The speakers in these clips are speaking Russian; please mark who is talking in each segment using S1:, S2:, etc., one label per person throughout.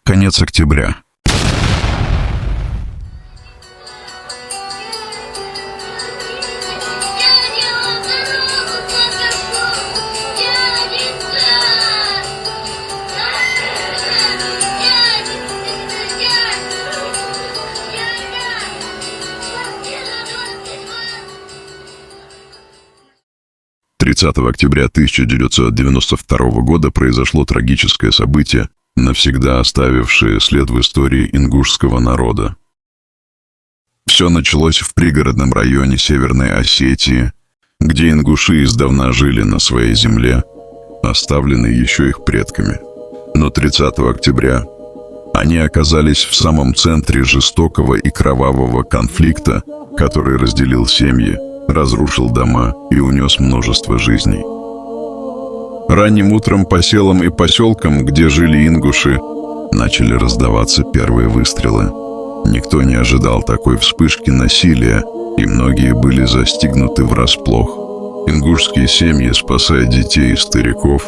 S1: Конец октября. Октября 1992 года произошло трагическое событие, навсегда оставившее след в истории ингушского народа. Все началось в пригородном районе Северной Осетии, где ингуши издавна жили на своей земле, оставленной еще их предками. Но 30 октября они оказались в самом центре жестокого и кровавого конфликта, который разделил семьи, разрушил дома и унес множество жизней. Ранним утром по селам и поселкам, где жили ингуши, начали раздаваться первые выстрелы. Никто не ожидал такой вспышки насилия, и многие были застигнуты врасплох. Ингушские семьи, спасая детей и стариков,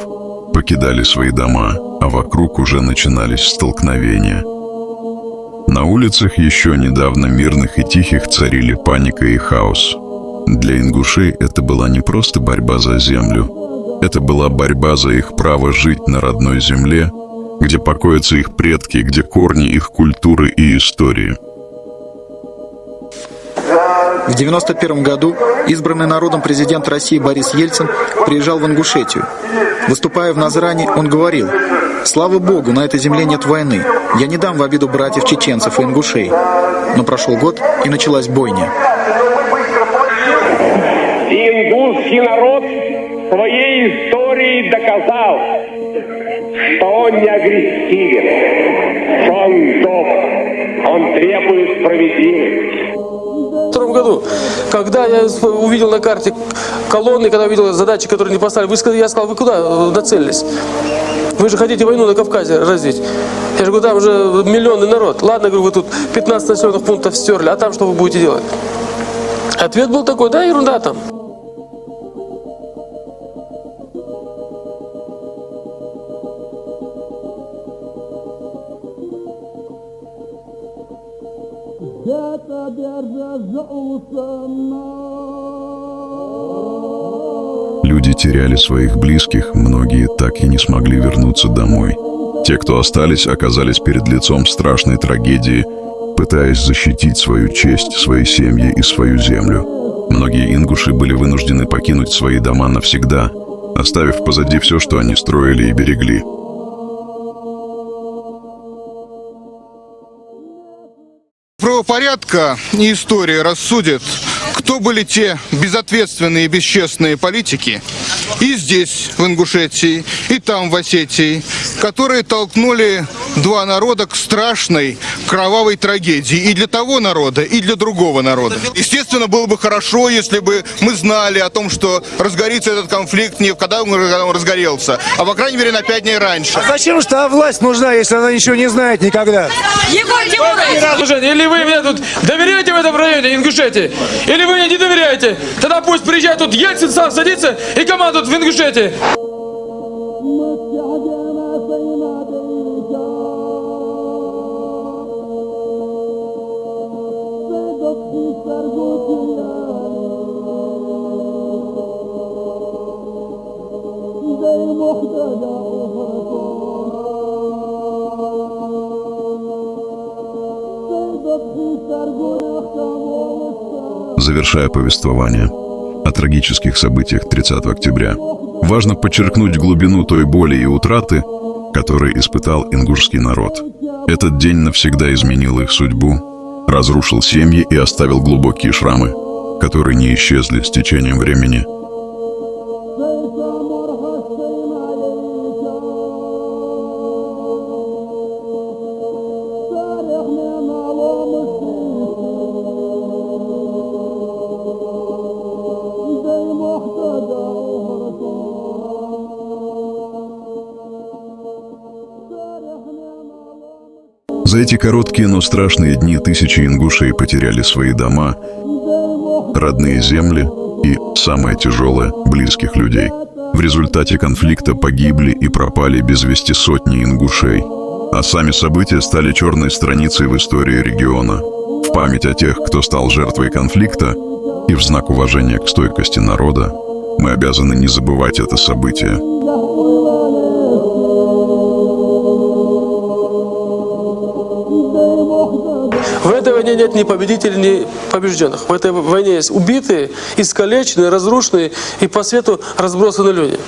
S1: покидали свои дома, а вокруг уже начинались столкновения. На улицах еще недавно мирных и тихих царили паника и хаос. Для ингушей это была не просто борьба за землю. Это была борьба за их право жить на родной земле, где покоятся их предки, где корни их культуры и истории.
S2: В 1991 году избранный народом президент России Борис Ельцин приезжал в Ингушетию. Выступая в Назрани, он говорил: «Слава Богу, на этой земле нет войны. Я не дам в обиду братьев чеченцев и ингушей». Но прошел год, и началась бойня.
S3: Ингушский народ своей историей доказал, что он не агрессивен, что он добр, он требует справедливости.
S4: В 1992 году, когда я увидел на карте колонны, когда увидел задачи, которые не поставили, я сказал: вы куда нацелились? Вы же хотите войну на Кавказе развить. Я же говорю, там уже миллионный народ. Ладно, говорю, вы тут 15 населенных пунктов стерли, а там что вы будете делать? Ответ был такой: да, ерунда там.
S1: Люди теряли своих близких, многие так и не смогли вернуться домой. Те, кто остались, оказались перед лицом страшной трагедии, пытаясь защитить свою честь, свои семьи и свою землю. Многие ингуши были вынуждены покинуть свои дома навсегда, оставив позади все, что они строили и берегли.
S5: Правопорядка и история рассудят, кто были те безответственные и бесчестные политики и здесь, в Ингушетии, и там, в Осетии, которые толкнули два народа к страшной кровавой трагедии и для того народа, и для другого народа. Естественно, было бы хорошо, если бы мы знали о том, что разгорится этот конфликт не когда он разгорелся, а, по крайней мере, на 5 дней раньше.
S6: А зачем же та власть нужна, если она ничего не знает никогда?
S4: Или вы мне тут доверяете в этом районе Ингушетии, или вы мне не доверяете? Тогда пусть приезжает тут Ельцин, сам садится и командует в Ингушетии.
S1: Завершая повествование о трагических событиях 30 октября, важно подчеркнуть глубину той боли и утраты, которые испытал ингушский народ. Этот день навсегда изменил их судьбу, разрушил семьи и оставил глубокие шрамы, которые не исчезли с течением времени. За эти короткие, но страшные дни тысячи ингушей потеряли свои дома, родные земли и, самое тяжелое, близких людей. В результате конфликта погибли и пропали без вести сотни ингушей. А сами события стали черной страницей в истории региона. В память о тех, кто стал жертвой конфликта, и в знак уважения к стойкости народа, мы обязаны не забывать это событие.
S4: В этой войне нет ни победителей, ни побежденных. В этой войне есть убитые, искалеченные, разрушенные и по свету разбросанные люди.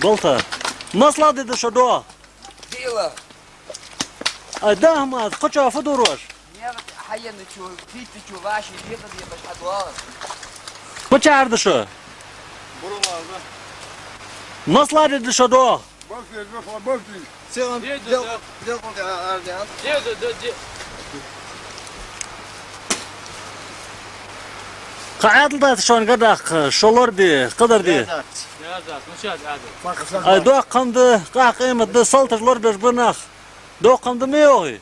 S7: Болта. Маслады да шадо.
S8: Дела.
S7: А да, мат, хоча фадурош.
S8: Я حيا نشوف فيت تشوف عاشي بيقض يا باش ادوار.
S7: Хоча да шо. Маслады да шадо. قاعد ده شلون قدك شلور دي قدر دي اي دو قمد قا قيمة ده سلطة لور بيش بناخ دو قمد ميوغي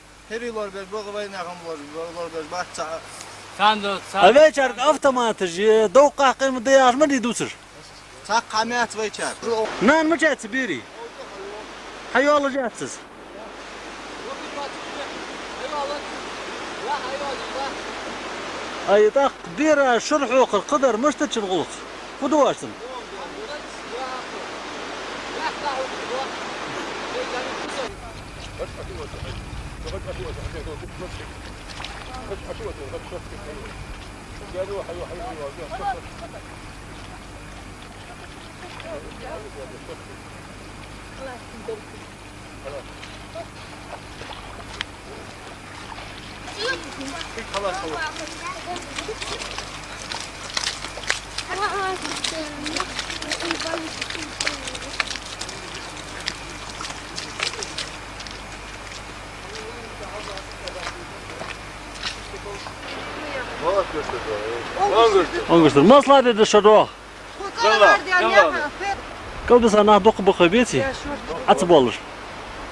S7: اوه چارك افتماتج دو قا قيمة ده ياش من يدوسر نان ما جات بيري حيو الله جاتسز اي طاق ديرة شرحوق القدر مش تتشنغوق فدواشتن Онгуштер, маслады да шадо. Калды сана доқ бухабети. Аты болыр.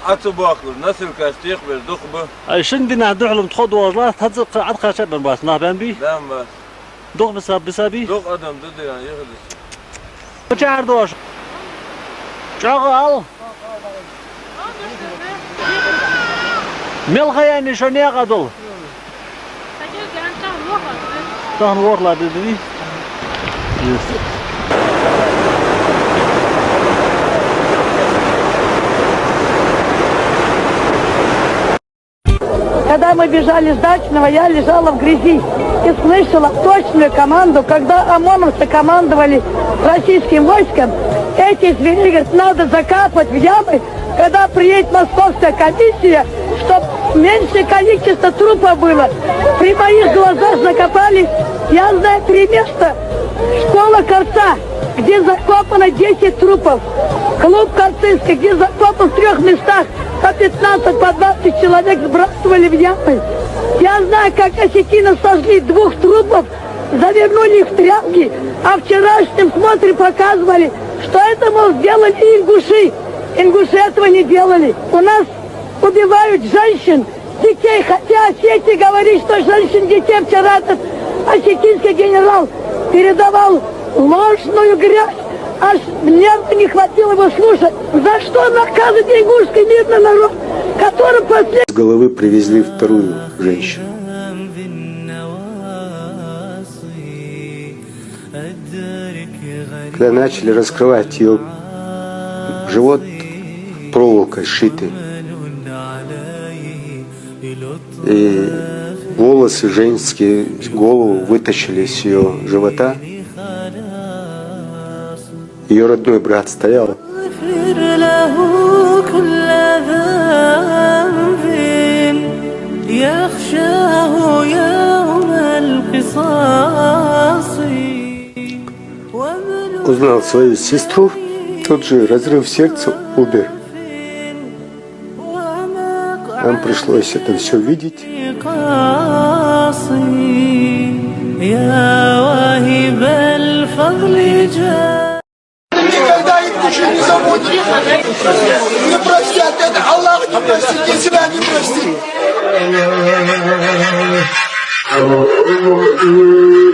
S9: Аты бақыр, насыл кастиқ бер доқ бу.
S7: Ай шиндина духлум тход важла, тадзы ад қашат бен бас, на бен би.
S9: Дам ба.
S7: Доқ бисаби.
S9: Доқ адам деден йығылыс.
S7: Чар дош. Чағы ал. Мел хаяни шоне қадыл. Тан ворла dedi.
S10: Когда мы бежали с Дачного, я лежала в грязи и слышала точную команду, когда ОМОНовцы командовали российским войском, эти зверей, говорят, надо закапывать в ямы, когда приедет московская комиссия, чтобы меньшее количество трупов было. При моих глазах закопали, я знаю 3 места. Школа Корца, где закопано 10 трупов. Клуб Корцинский, где закопан в 3 местах. По 15, по 20 человек сбрасывали в ямы. Я знаю, как осетины сожгли 2 трупов, завернули их в тряпки, а вчерашнем смотре показывали, что это, мол, сделали ингуши. Ингуши этого не делали. У нас убивают женщин, детей, хотя Осетия говорит, что женщин, детей вчера этот осетинский генерал передавал ложную грязь. Аж нервы не хватило его слушать. За что наказывает ингушский мирный народ, который после...
S11: С головы привезли 2-ю женщину. Когда начали раскрывать ее живот проволокой сшитый, и волосы женские, голову вытащили с ее живота, ее родной брат стоял. Узнал свою сестру, тот же разрыв сердца, умер. Нам пришлось это все видеть.
S12: Никогда ингуши не забудут. Не простят это. Аллах не простит, и себя не простит. Oh